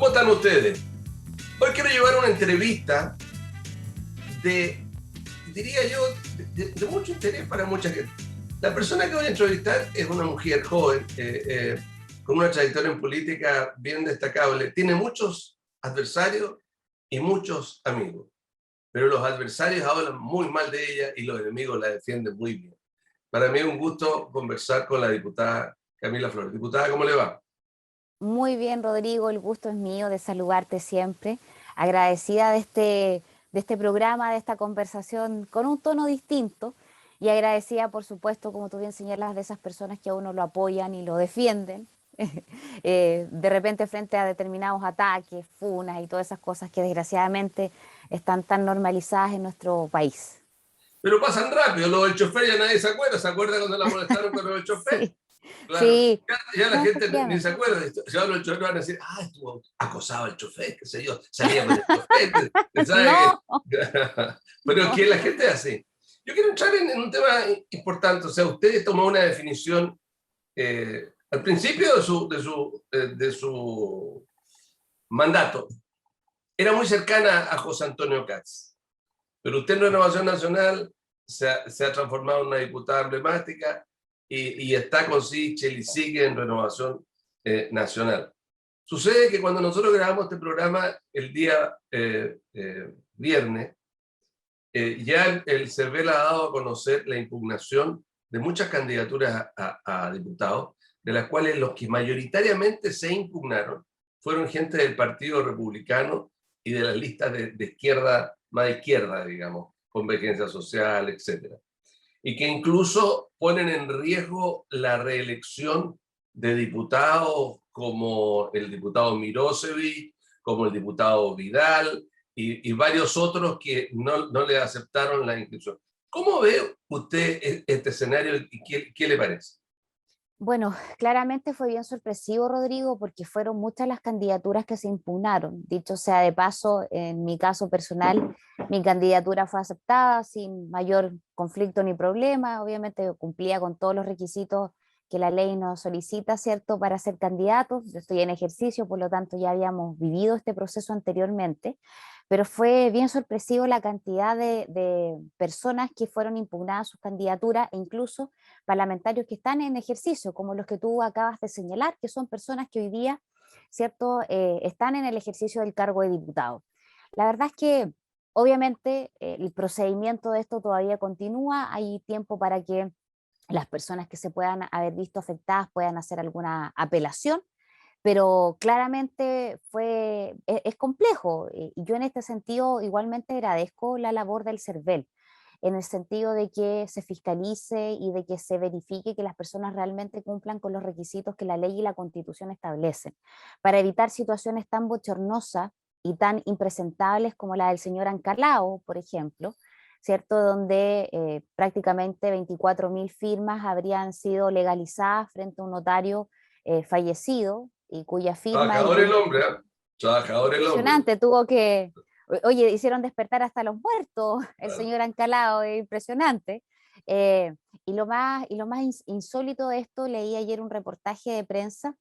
¿Cómo están ustedes? Hoy quiero llevar una entrevista de, diría yo, de mucho interés para mucha gente. La persona que voy a entrevistar es una mujer joven, con una trayectoria en política bien destacable. Tiene muchos adversarios y muchos amigos, pero los adversarios hablan muy mal de ella y los enemigos la defienden muy bien. Para mí es un gusto conversar con la diputada Camila Flores. Diputada, ¿cómo le va? Muy bien, Rodrigo, el gusto es mío de saludarte siempre. Agradecida de este programa, de esta conversación con un tono distinto y agradecida, por supuesto, como tú bien señalas, de esas personas que a uno lo apoyan y lo defienden, de repente frente a determinados ataques, funas y todas esas cosas que desgraciadamente están tan normalizadas en nuestro país. Pero pasan rápido, lo del chofer ya nadie se acuerda cuando la molestaron con lo del chofer. Sí, Claro, sí, ya la no, gente ni se efectivamente. acuerda de esto. Si hablo del chofer van a decir, estuvo acosado al chofer, qué sé yo, salía con el chofer, ¿sabe No, qué? Pero no. que la gente es así. Yo quiero entrar en un tema importante, o sea, usted tomó una definición al principio de su mandato, era muy cercana a José Antonio Caz. Pero usted en Renovación Nacional se ha transformado en una diputada emblemática y está con Sichel y sigue en Renovación Nacional. Sucede que cuando nosotros grabamos este programa el día viernes, ya el CERVEL ha dado a conocer la impugnación de muchas candidaturas a diputados, de las cuales los que mayoritariamente se impugnaron fueron gente del Partido Republicano y de las listas de izquierda, más izquierda, digamos, Convergencia Social, etcétera, y que incluso ponen en riesgo la reelección de diputados como el diputado Mirosevic, como el diputado Vidal y varios otros que no le aceptaron la inscripción. ¿Cómo ve usted este escenario y qué le parece? Bueno, claramente fue bien sorpresivo, Rodrigo, porque fueron muchas las candidaturas que se impugnaron. Dicho sea de paso, en mi caso personal, mi candidatura fue aceptada sin mayor conflicto ni problema. Obviamente cumplía con todos los requisitos que la ley nos solicita, ¿cierto?, para ser candidatos. Yo estoy en ejercicio, por lo tanto ya habíamos vivido este proceso anteriormente, pero fue bien sorpresivo la cantidad de personas que fueron impugnadas sus candidaturas e incluso parlamentarios que están en ejercicio, como los que tú acabas de señalar, que son personas que hoy día, ¿cierto?, están en el ejercicio del cargo de diputado. La verdad es que obviamente el procedimiento de esto todavía continúa, hay tiempo para que las personas que se puedan haber visto afectadas puedan hacer alguna apelación, pero claramente es complejo. Y yo en este sentido igualmente agradezco la labor del CERVEL, en el sentido de que se fiscalice y de que se verifique que las personas realmente cumplan con los requisitos que la ley y la Constitución establecen, para evitar situaciones tan bochornosas y tan impresentables como la del señor Ancalao, por ejemplo, ¿cierto? Donde prácticamente 24.000 firmas habrían sido legalizadas frente a un notario fallecido y cuya firma y Trabajador el cuya hombre, ¿eh? Trabajador el hombre. impresionante, oye, hicieron despertar hasta los muertos, el señor Ancalao, es impresionante. Eh, y lo más insólito de esto, leí ayer un reportaje de prensa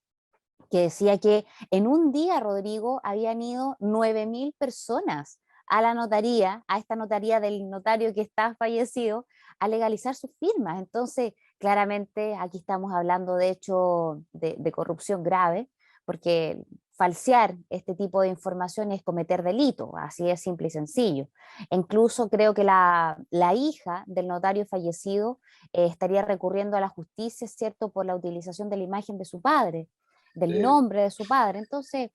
que decía que en un día, Rodrigo, habían ido 9.000 personas a la notaría, a esta notaría del notario que está fallecido, a legalizar sus firmas. Entonces, claramente aquí estamos hablando de hecho de corrupción grave, porque falsear este tipo de información es cometer delito, así es simple y sencillo. E incluso creo que la hija del notario fallecido estaría recurriendo a la justicia, ¿cierto?, por la utilización de la imagen de su padre, del Sí. nombre de su padre. Entonces,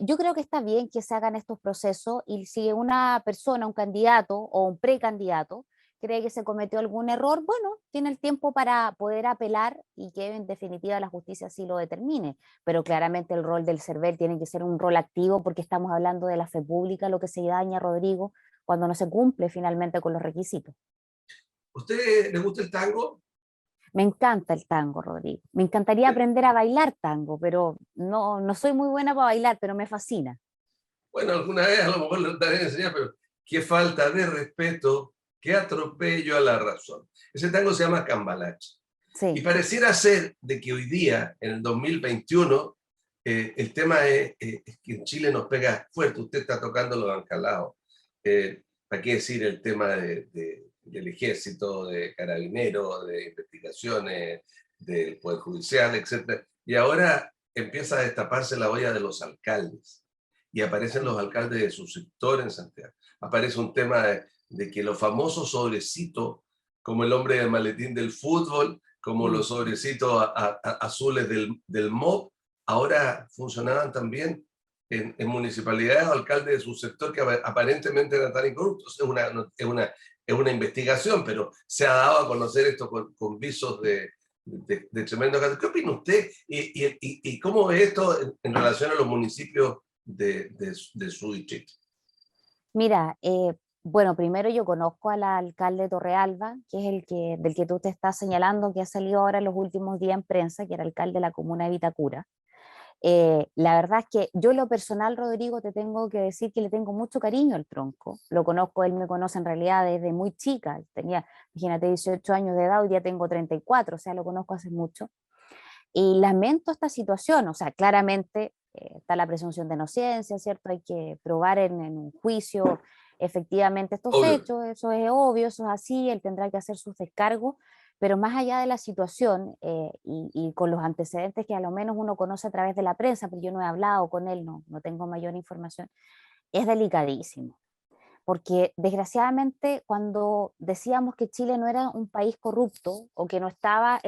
yo creo que está bien que se hagan estos procesos y si una persona, un candidato o un precandidato, cree que se cometió algún error, bueno, tiene el tiempo para poder apelar y que en definitiva la justicia así lo determine. Pero claramente el rol del CERVEL tiene que ser un rol activo porque estamos hablando de la fe pública, lo que se daña, Rodrigo, cuando no se cumple finalmente con los requisitos. ¿Usted le gusta el tango? Me encanta el tango, Rodrigo. Me encantaría aprender a bailar tango, pero no soy muy buena para bailar, pero me fascina. Bueno, alguna vez a lo mejor lo daré a enseñar, pero qué falta de respeto, qué atropello a la razón. Ese tango se llama Cambalache. Y Sí, pareciera ser de que hoy día, en el 2021, El tema es que en Chile nos pega fuerte. Usted está tocando los ancalados. ¿Para qué decir el tema del ejército, de carabineros, de investigaciones, del Poder Judicial, etcétera? Y ahora empieza a destaparse la olla de los alcaldes. Y aparecen los alcaldes de su sector en Santiago. Aparece un tema de que los famosos sobrecitos, como el hombre del maletín del fútbol, como los sobrecitos azules del MOP, ahora funcionaban también en municipalidades o alcaldes de su sector que aparentemente eran tan incorruptos. Es una investigación, pero se ha dado a conocer esto con visos de tremendo caso. ¿Qué opina usted? ¿Y cómo ve esto en relación a los municipios de su distrito? Mira, bueno, primero yo conozco al alcalde Torrealba, que es del que tú te estás señalando, que ha salido ahora en los últimos días en prensa, que era alcalde de la comuna de Vitacura. La verdad es que yo en lo personal, Rodrigo, te tengo que decir que le tengo mucho cariño al Tronco. Lo conozco, él me conoce en realidad desde muy chica. Tenía, imagínate, 18 años de edad, hoy día tengo 34, o sea, lo conozco hace mucho. Y lamento esta situación, o sea, claramente está la presunción de inocencia, ¿cierto? Hay que probar en un juicio efectivamente estos Obvio. hechos, eso es obvio, eso es así, él tendrá que hacer sus descargos, pero más allá de la situación y con los antecedentes que a lo menos uno conoce a través de la prensa, porque yo no he hablado con él, no tengo mayor información, es delicadísimo. Porque desgraciadamente cuando decíamos que Chile no era un país corrupto o que no estaba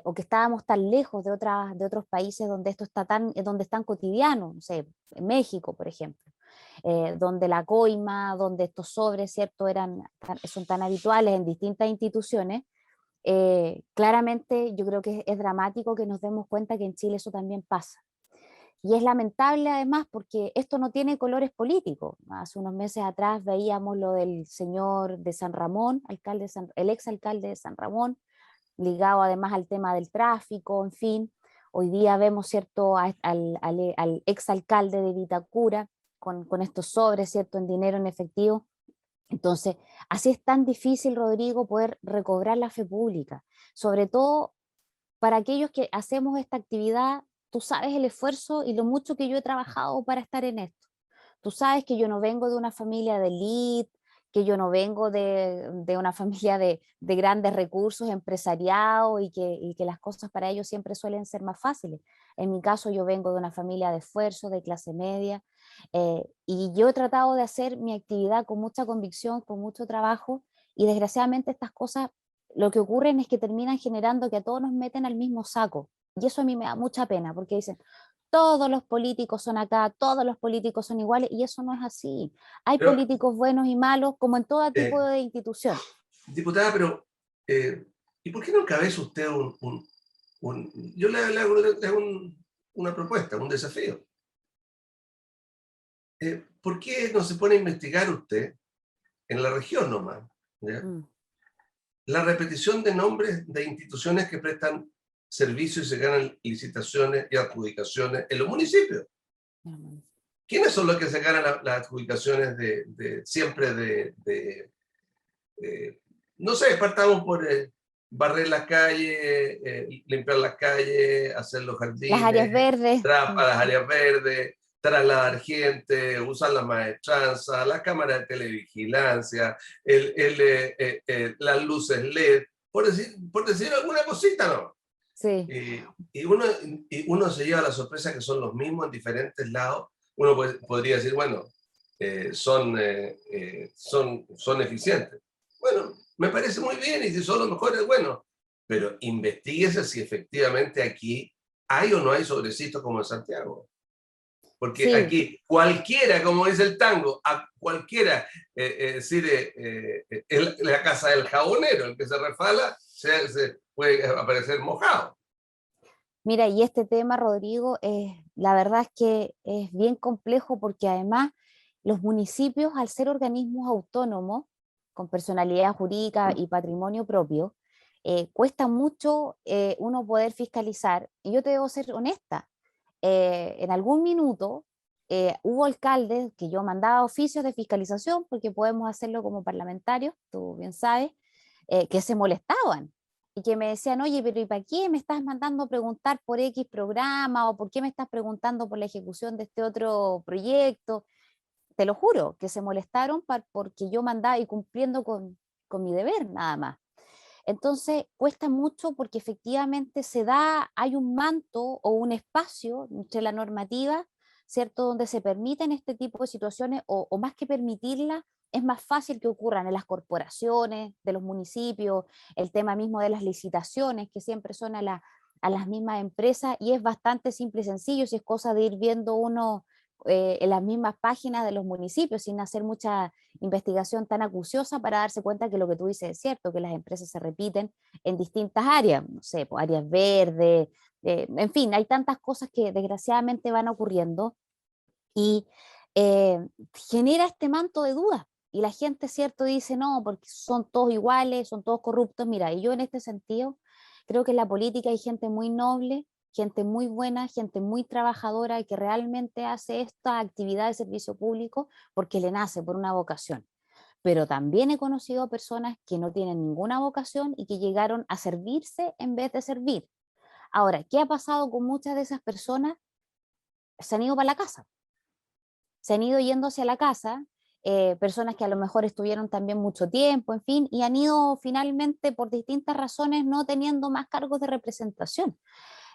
o que estábamos tan lejos de otros países donde esto está donde es tan cotidiano, no sé, en México, por ejemplo, donde la coima, donde estos sobres, ¿cierto?, son tan habituales en distintas instituciones, claramente yo creo que es dramático que nos demos cuenta que en Chile eso también pasa. Y es lamentable además porque esto no tiene colores políticos. Hace unos meses atrás veíamos lo del señor de San Ramón, el exalcalde de San Ramón, ligado además al tema del tráfico, en fin. Hoy día vemos, ¿cierto?, al exalcalde de Vitacura con estos sobres, ¿cierto?, en dinero en efectivo. Entonces, así es tan difícil, Rodrigo, poder recobrar la fe pública, sobre todo para aquellos que hacemos esta actividad. Tú sabes el esfuerzo y lo mucho que yo he trabajado para estar en esto. Tú sabes que yo no vengo de una familia de élite, que yo no vengo de una familia de grandes recursos, empresariado y que las cosas para ellos siempre suelen ser más fáciles. En mi caso yo vengo de una familia de esfuerzo, de clase media, y yo he tratado de hacer mi actividad con mucha convicción, con mucho trabajo, y desgraciadamente estas cosas lo que ocurren es que terminan generando que a todos nos meten al mismo saco. Y eso a mí me da mucha pena, porque dicen, todos los políticos son acá, todos los políticos son iguales, y eso no es así. Hay Pero, políticos buenos y malos, como en todo tipo eh, de institución. diputada, pero ¿y por qué no encabeza usted yo le hago una propuesta, un desafío? ¿Por qué no se pone a investigar usted en la región nomás, ¿ya?, Mm. la repetición de nombres de instituciones que prestan servicios y se ganan licitaciones y adjudicaciones en los municipios? ¿Quiénes son los que se ganan las adjudicaciones siempre no sé, partamos por barrer las calles, limpiar las calles, hacer los Las áreas jardines, verdes. para las áreas verdes, trasladar gente, usar la maestranza, las cámaras de televigilancia, las luces LED, por decir alguna cosita, ¿no? Sí. Y uno se lleva la sorpresa que son los mismos en diferentes lados. Uno podría decir, bueno, son eficientes. Bueno, me parece muy bien, y si son los mejores, bueno, pero investíguese si efectivamente aquí hay o no hay sobrecitos como en Santiago. Porque Sí, aquí cualquiera, como dice el tango, a cualquiera, decir, la casa del jabonero, el que se refala, se puede aparecer mojado. mira, y este tema, Rodrigo, la verdad es que es bien complejo porque además los municipios, al ser organismos autónomos, con personalidad jurídica y patrimonio propio, cuesta mucho uno poder fiscalizar. Y yo te debo ser honesta, en algún minuto hubo alcaldes que yo mandaba oficios de fiscalización, porque podemos hacerlo como parlamentarios, tú bien sabes, que se molestaban y que me decían, oye, pero ¿y para qué me estás mandando a preguntar por X programa o por qué me estás preguntando por la ejecución de este otro proyecto? Te lo juro, que se molestaron porque yo mandaba y cumpliendo con mi deber nada más. Entonces cuesta mucho porque efectivamente hay un manto o un espacio entre la normativa, ¿cierto? Donde se permiten este tipo de situaciones o más que permitirlas, es más fácil que ocurran en las corporaciones, de los municipios, el tema mismo de las licitaciones, que siempre son a las mismas empresas y es bastante simple y sencillo, si es cosa de ir viendo uno en las mismas páginas de los municipios sin hacer mucha investigación tan acuciosa para darse cuenta que lo que tú dices es cierto, que las empresas se repiten en distintas áreas, no sé, pues, áreas verdes, en fin, hay tantas cosas que desgraciadamente van ocurriendo y genera este manto de dudas. Y la gente, cierto, dice, no, porque son todos iguales, son todos corruptos. Mira, y yo en este sentido creo que en la política hay gente muy noble, gente muy buena, gente muy trabajadora y que realmente hace esta actividad de servicio público porque le nace por una vocación. Pero también he conocido personas que no tienen ninguna vocación y que llegaron a servirse en vez de servir. Ahora, ¿qué ha pasado con muchas de esas personas? Se han ido para la casa, se han ido yendo hacia la casa, personas que a lo mejor estuvieron también mucho tiempo, en fin, y han ido finalmente por distintas razones no teniendo más cargos de representación.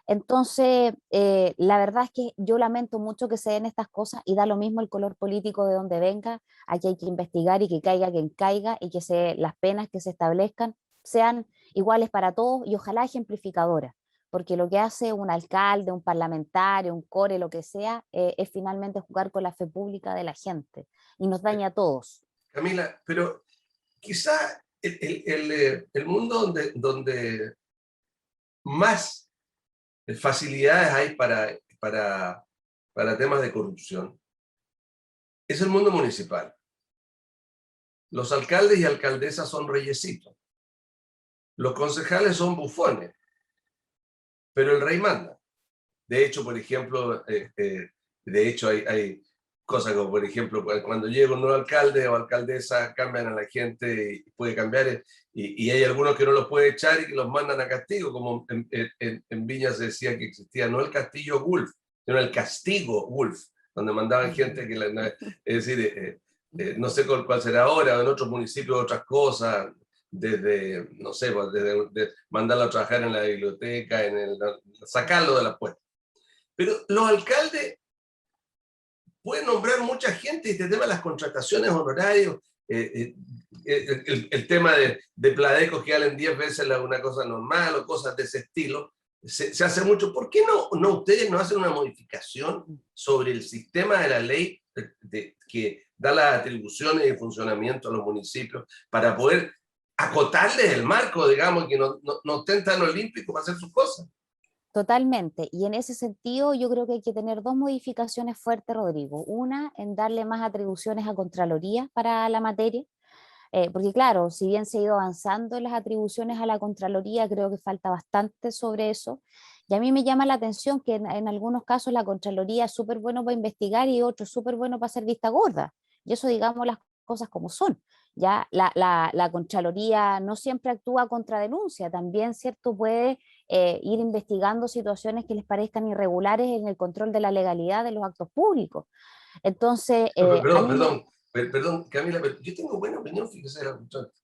Entonces, la verdad es que yo lamento mucho que se den estas cosas y da lo mismo el color político de donde venga, aquí hay que investigar y que caiga quien caiga y que las penas que se establezcan sean iguales para todos y ojalá ejemplificadoras, porque lo que hace un alcalde, un parlamentario, un core, lo que sea, es finalmente jugar con la fe pública de la gente y nos daña a todos. Camila, pero quizá el mundo donde más facilidades hay para temas de corrupción es el mundo municipal. Los alcaldes y alcaldesas son reyesitos. Los concejales son bufones, pero el rey manda. De hecho, por ejemplo, hay cosas como, por ejemplo, cuando llega un nuevo alcalde o alcaldesa, cambian a la gente y puede cambiar, y hay algunos que no los puede echar y que los mandan a castigo, como en Viña se decía que existía no el castillo Wolf, sino el castigo Wolf, donde mandaban gente que, es decir, no sé cuál será ahora, o en otros municipios otras cosas, desde, no sé, pues, desde mandarlo a trabajar en la biblioteca, sacarlo de la puerta. Pero los alcaldes pueden nombrar mucha gente y este tema de las contrataciones honorarios, el tema de Pladecos que valen 10 veces una cosa normal o cosas de ese estilo, se hace mucho. ¿Por qué no ustedes no hacen una modificación sobre el sistema de la ley que da las atribuciones y funcionamiento a los municipios para poder acotarles el marco, digamos, que no estén tan olímpicos para hacer sus cosas? Totalmente. Y en ese sentido yo creo que hay que tener dos modificaciones fuertes, Rodrigo. Una, en darle más atribuciones a Contraloría para la materia, porque claro, si bien se ha ido avanzando en las atribuciones a la Contraloría, creo que falta bastante sobre eso. Y a mí me llama la atención que en algunos casos la Contraloría es súper bueno para investigar y otro súper bueno para hacer vista gorda. Y eso digamos las cosas como son. Ya la Contraloría no siempre actúa contra denuncia, también, ¿cierto? Puede ir investigando situaciones que les parezcan irregulares en el control de la legalidad de los actos públicos. Entonces, a Perdón, mí me, perdón, Camila, pero yo tengo buena opinión, fíjese,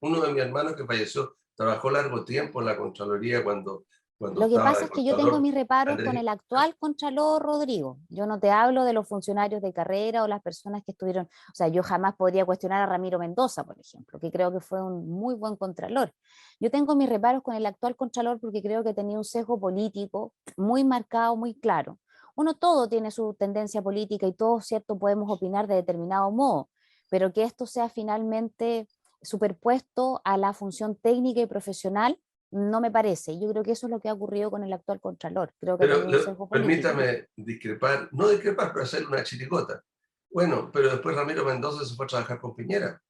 uno de mis hermanos que falleció trabajó largo tiempo en la Contraloría cuando Lo que estaba pasa de es que yo tengo Contralor mis reparos con Andrés. el actual Contralor Rodrigo. Yo no te hablo de los funcionarios de carrera o las personas que estuvieron, o sea, yo jamás podría cuestionar a Ramiro Mendoza, por ejemplo, que creo que fue un muy buen Contralor. Yo tengo mis reparos con el actual Contralor porque creo que tenía un sesgo político muy marcado, muy claro. Uno todo tiene su tendencia política y todos, cierto, podemos opinar de determinado modo, pero que esto sea finalmente superpuesto a la función técnica y profesional no me parece. Yo creo que eso es lo que ha ocurrido con el actual Contralor. Creo que Pero tenía un sesgo político. permítame discrepar, no discrepar, pero hacer una chiricota. Bueno, pero después Ramiro Mendoza se fue a trabajar con Piñera.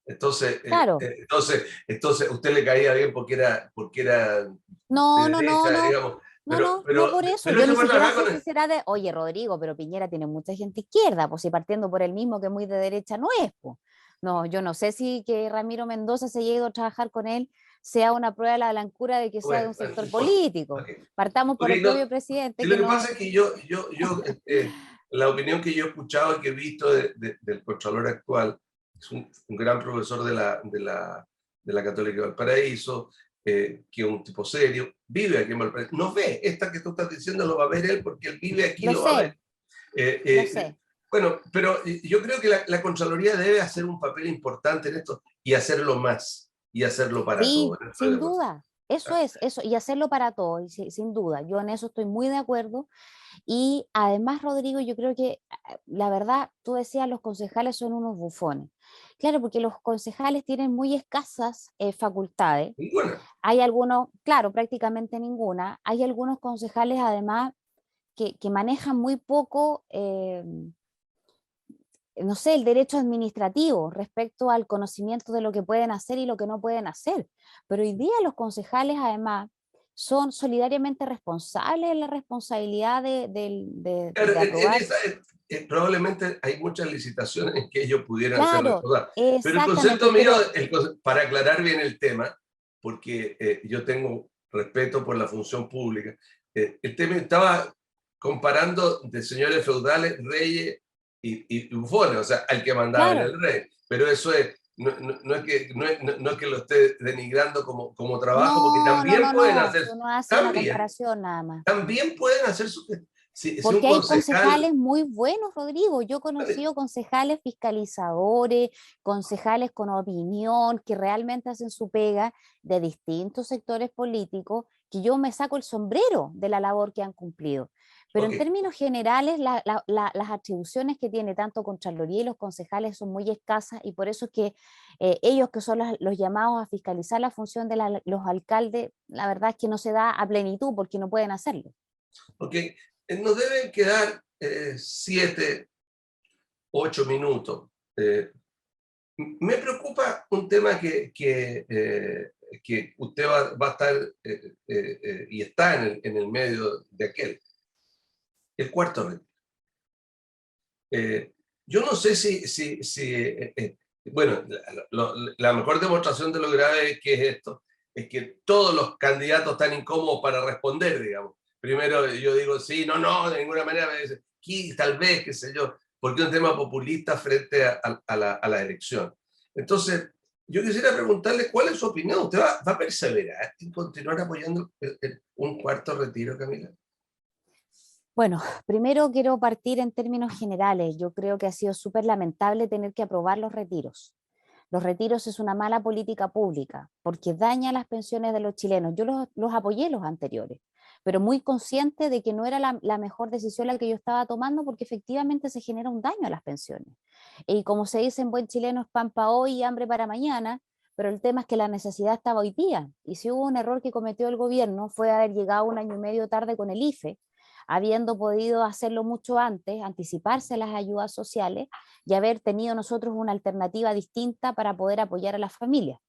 Entonces, Claro, usted le caía bien porque era de no, no, no, derecha, no, digamos, no, no, no por eso. pero Yo él se ni fue a siquiera trabajar sé con si él. será de, oye, Rodrigo, pero Piñera tiene mucha gente izquierda, pues si partiendo por el mismo que muy de derecha no es, pues. No, yo no sé si que Ramiro Mendoza se haya ido a trabajar con él sea una prueba de la blancura de que sea de Bueno, un sector bueno, político. ok. Partamos por Ok, el propio presidente y que lo que no... pasa es que la opinión que yo he escuchado y que he visto del Contralor actual, es un gran profesor de la Católica de Valparaíso, que es un tipo serio, vive aquí en Valparaíso, no ve esta que tú estás diciendo, lo va a ver él porque él vive aquí, Lo lo va a ver. sé, lo Eh, sé. bueno, pero yo creo que la Contraloría debe hacer un papel importante en esto y hacerlo más, y hacerlo para todos. Sí, sin duda. Eso es, eso, y hacerlo para todos, y sin duda. Yo en eso estoy muy de acuerdo. Y además, Rodrigo, yo creo que la verdad, tú decías, los concejales son unos bufones. Claro, porque los concejales tienen muy escasas facultades. Ninguna. Hay algunos, claro, prácticamente ninguna. Hay algunos concejales además que manejan muy poco, no sé, el derecho administrativo respecto al conocimiento de lo que pueden hacer y lo que no pueden hacer. Pero hoy día los concejales además son solidariamente responsables de la responsabilidad Claro, de aprobar. probablemente hay muchas licitaciones en que ellos pudieran ser Claro, responsables. Pero el concepto exactamente, mío, pero para aclarar bien el tema, porque yo tengo respeto por la función pública, el tema estaba comparando de señores feudales, reyes y bufones, o sea, al que mandaba era claro, el rey. Pero eso es, no es que, no es que lo esté denigrando como trabajo, porque no, no, también no, pueden no, hacer, si uno hace una también, comparación nada más. también pueden hacer su... Si un Porque hay concejal... concejales muy buenos, Rodrigo. Yo he conocido concejales fiscalizadores, concejales con opinión, que realmente hacen su pega de distintos sectores políticos, que yo me saco el sombrero de la labor que han cumplido. Pero Ok, en términos generales, las atribuciones que tiene tanto Contraloría y los concejales son muy escasas y por eso es que ellos que son los llamados a fiscalizar la función de los alcaldes, la verdad es que no se da a plenitud porque no pueden hacerlo. ok. Nos deben quedar 7, 8 minutos. Me preocupa un tema que usted va a estar y está en el medio de aquel, el cuarto retiro. Yo no sé bueno, la mejor demostración de lo grave que es esto es que todos los candidatos están incómodos para responder, digamos. Primero yo digo, sí, no, no, de ninguna manera, me dice, tal vez, qué sé yo, porque es un tema populista frente a la elección. Entonces, yo quisiera preguntarle cuál es su opinión. ¿Usted va a perseverar en continuar apoyando un cuarto retiro, Camila? Bueno, primero quiero partir en términos generales. Yo creo que ha sido súper lamentable tener que aprobar los retiros. Los retiros es una mala política pública porque daña las pensiones de los chilenos. Yo los apoyé los anteriores, pero muy consciente de que no era la mejor decisión la que yo estaba tomando porque efectivamente se genera un daño a las pensiones. Y como se dice en buen chileno, es pan para hoy y hambre para mañana, pero el tema es que la necesidad estaba hoy día. Y si hubo un error que cometió el gobierno fue haber llegado un año y medio tarde con el IFE, habiendo podido hacerlo mucho antes, anticiparse a las ayudas sociales y haber tenido nosotros una alternativa distinta para poder apoyar a las familias.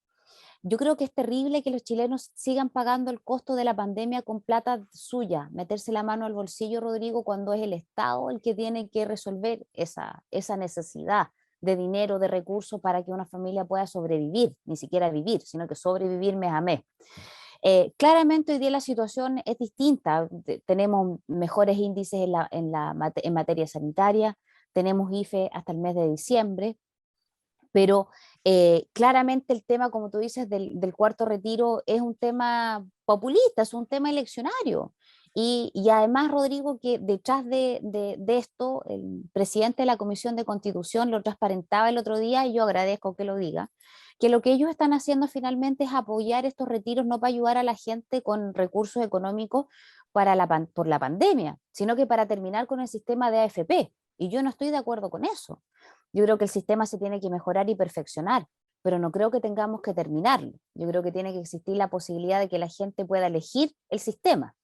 Yo creo que es terrible que los chilenos sigan pagando el costo de la pandemia con plata suya, meterse la mano al bolsillo, Rodrigo, cuando es el Estado el que tiene que resolver esa necesidad de dinero, de recursos para que una familia pueda sobrevivir, ni siquiera vivir, sino que sobrevivir mes a mes. Claramente hoy día la situación es distinta. Tenemos mejores índices en materia sanitaria, tenemos IFE hasta el mes de diciembre, pero claramente el tema, como tú dices, del cuarto retiro es un tema populista, es un tema eleccionario. Y además, Rodrigo, que detrás de esto, el presidente de la Comisión de Constitución lo transparentaba el otro día, y yo agradezco que lo diga, que lo que ellos están haciendo finalmente es apoyar estos retiros no para ayudar a la gente con recursos económicos por la pandemia, sino que para terminar con el sistema de AFP. Y yo no estoy de acuerdo con eso. Yo creo que el sistema se tiene que mejorar y perfeccionar, pero no creo que tengamos que terminarlo. Yo creo que tiene que existir la posibilidad de que la gente pueda elegir el sistema.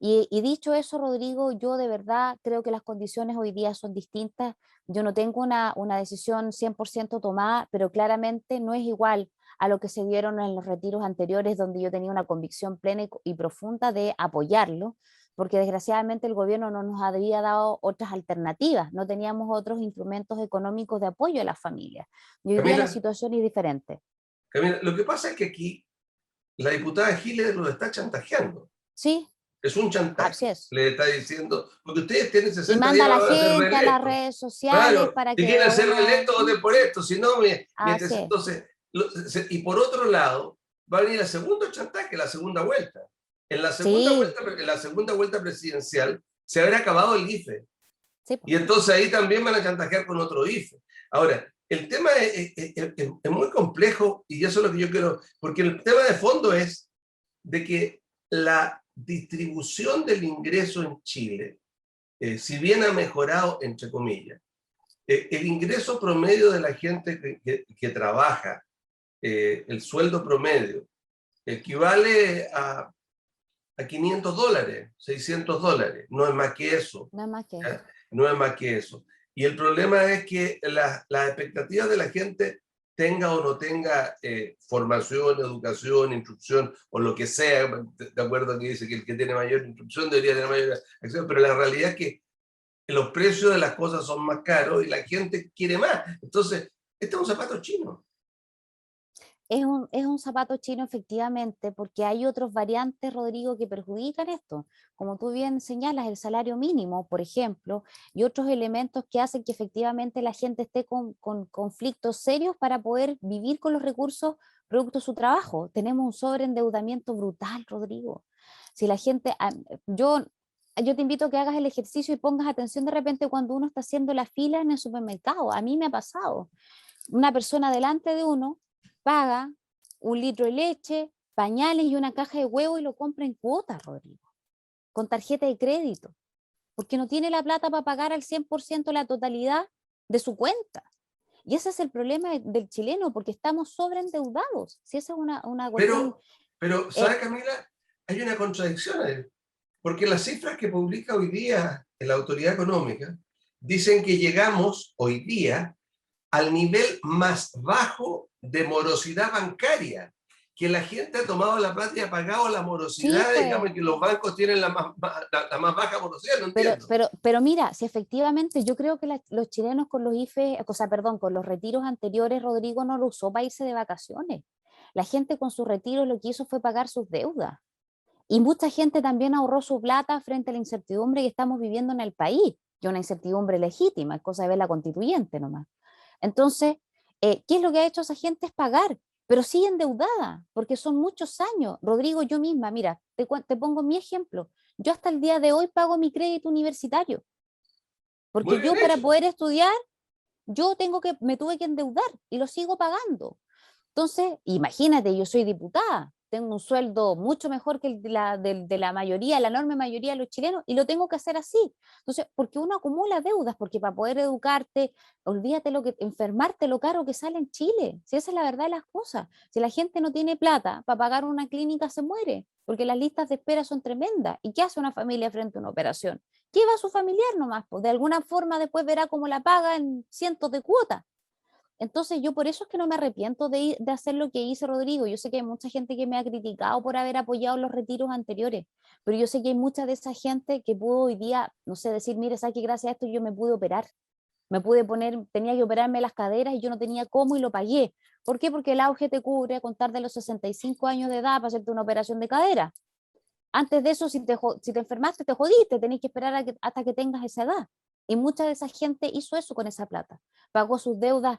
Y dicho eso, Rodrigo, yo de verdad creo que las condiciones hoy día son distintas. Yo no tengo una decisión 100% tomada, pero claramente no es igual a lo que se dieron en los retiros anteriores, donde yo tenía una convicción plena y profunda de apoyarlo, porque desgraciadamente el gobierno no nos había dado otras alternativas, no teníamos otros instrumentos económicos de apoyo a las familias. Y hoy día la Camila, situación es diferente. Camila, lo que pasa es que aquí la diputada Giles lo está chantajeando. Sí, Es un así chantaje. es. Le está diciendo, porque ustedes tienen Y 60 manda días a la para ser gente a las reelectos. redes sociales Claro, para si que quieren ser uno... reelectos, voten por esto, si no, Así es. entonces, y por otro lado, va a venir el segundo chantaje, la segunda vuelta. Sí, En la segunda vuelta presidencial se habrá acabado el IFE. sí, po. Y entonces ahí también van a chantajear con otro IFE. Ahora, el tema es muy complejo y eso es lo que yo quiero, porque el tema de fondo es de que la distribución del ingreso en Chile, si bien ha mejorado, entre comillas, el ingreso promedio de la gente que trabaja, el sueldo promedio, equivale a $500, $600, no es más que eso. No es más que eso. ¿Ya? No es más que eso. Y el problema es que las expectativas de la gente, tenga o no tenga formación, educación, instrucción o lo que sea, de acuerdo a que dice que el que tiene mayor instrucción debería tener mayor acción, pero la realidad es que los precios de las cosas son más caros y la gente quiere más. Entonces, este es un zapato chino. Es un zapato chino efectivamente, porque hay otros variantes, Rodrigo, que perjudican esto. Como tú bien señalas, el salario mínimo, por ejemplo, y otros elementos que hacen que efectivamente la gente esté con conflictos serios para poder vivir con los recursos producto de su trabajo. Tenemos un sobreendeudamiento brutal, Rodrigo. Si la gente, yo te invito a que hagas el ejercicio y pongas atención de repente cuando uno está haciendo la fila en el supermercado. A mí me ha pasado. Una persona delante de uno paga 1 litro de leche, pañales y una caja de huevo y lo compra en cuotas, Rodrigo, con tarjeta de crédito, porque no tiene la plata para pagar al 100% la totalidad de su cuenta. Y ese es el problema del chileno, porque estamos sobreendeudados. Si esa es una cuestión... Pero, eh, ¿sabe, Camila? Hay una contradicción ahí, porque las cifras que publica hoy día la autoridad económica dicen que llegamos hoy día al nivel más bajo de morosidad bancaria, que la gente ha tomado la plata y ha pagado la sí, morosidad, pues, digamos, y que los bancos tienen la más baja morosidad, no pero, entiendo. pero, pero mira, si efectivamente yo creo que los chilenos con los IFE, o sea, perdón, con los retiros anteriores, Rodrigo no lo usó para irse de vacaciones. La gente con sus retiros lo que hizo fue pagar sus deudas. Y mucha gente también ahorró su plata frente a la incertidumbre que estamos viviendo en el país, que es una incertidumbre legítima, es cosa de ver la constituyente nomás. Entonces, ¿qué es lo que ha hecho esa gente? Es pagar, pero sigue endeudada, porque son muchos años. Rodrigo, yo misma, mira, te pongo mi ejemplo. Yo hasta el día de hoy pago mi crédito universitario, Muy porque bien yo para hecho. poder estudiar, me tuve que endeudar y lo sigo pagando. Entonces, imagínate, yo soy diputada, tengo un sueldo mucho mejor que el de la mayoría, la enorme mayoría de los chilenos, y lo tengo que hacer así. Entonces, porque uno acumula deudas, porque para poder educarte, olvídate enfermarte lo caro que sale en Chile. Si esa es la verdad de las cosas. Si la gente no tiene plata para pagar una clínica, se muere, porque las listas de espera son tremendas. ¿Y qué hace una familia frente a una operación? Lleva a su familiar nomás, pues de alguna forma después verá cómo la paga en cientos de cuotas. Entonces yo por eso es que no me arrepiento de hacer lo que hice, Rodrigo. Yo sé que hay mucha gente que me ha criticado por haber apoyado los retiros anteriores, pero yo sé que hay mucha de esa gente que pudo hoy día, no sé, decir, mire, ¿sabes qué? Gracias a esto yo me pude operar. Me pude poner, tenía que operarme las caderas y yo no tenía cómo y lo pagué. ¿Por qué? Porque el auge te cubre a contar de los 65 años de edad para hacerte una operación de cadera. Antes de eso, si te enfermaste, te jodiste, tenés que esperar hasta que tengas esa edad. Y mucha de esa gente hizo eso con esa plata. Pagó sus deudas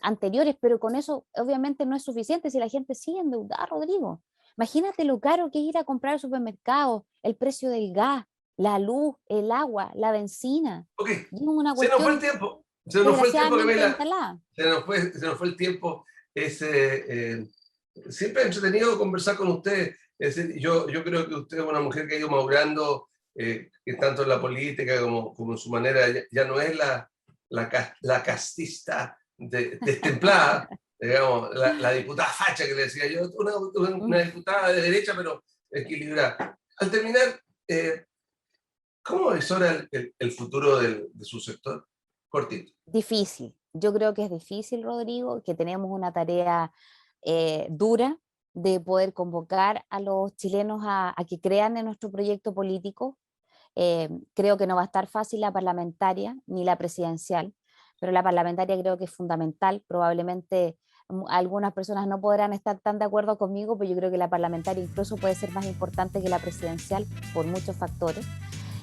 anteriores, pero con eso obviamente no es suficiente si la gente sigue endeudada, Rodrigo. Imagínate lo caro que es ir a comprar al supermercado, el precio del gas, la luz, el agua, la benzina. Ok, Y es una se nos fue el cuestión tiempo. Se nos fue el tiempo, desgraciadamente Camila. instalada. Se nos fue el tiempo. Siempre es entretenido conversar con usted. Es decir, yo creo que usted es una mujer que ha ido madurando, que tanto en la política como en su manera, ya no es la castista destemplada, digamos, la diputada facha que le decía yo, una diputada de derecha, pero equilibrada. Al terminar, ¿cómo es ahora el futuro de su sector? Cortito. Difícil. Yo creo que es difícil, Rodrigo, que tenemos una tarea dura de poder convocar a los chilenos a que crean en nuestro proyecto político. Creo que no va a estar fácil la parlamentaria ni la presidencial, pero la parlamentaria creo que es fundamental. Probablemente Algunas personas no podrán estar tan de acuerdo conmigo, pero yo creo que la parlamentaria incluso puede ser más importante que la presidencial por muchos factores.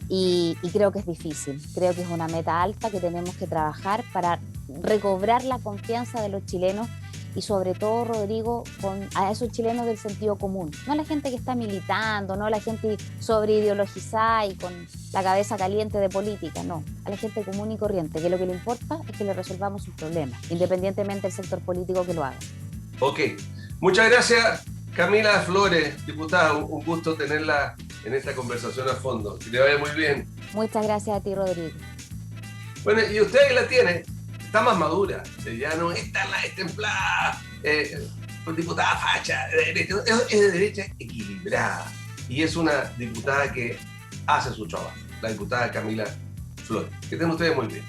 Y creo que es difícil, creo que es una meta alta que tenemos que trabajar para recobrar la confianza de los chilenos y sobre todo, Rodrigo, a esos chilenos del sentido común, no a la gente que está militando, no a la gente sobreideologizada y con la cabeza caliente de política, no, a la gente común y corriente, que lo que le importa es que le resolvamos sus problemas, independientemente del sector político que lo haga. Ok, muchas gracias Camila Flores, diputada, un gusto tenerla en esta conversación a fondo, que te vaya muy bien. Muchas gracias a ti, Rodrigo. Bueno, y usted que la tiene, está más madura, ya no es tan templada, diputada facha, es de derecha equilibrada, y es una diputada que hace su trabajo, la diputada Camila Flores. Que estén ustedes muy bien.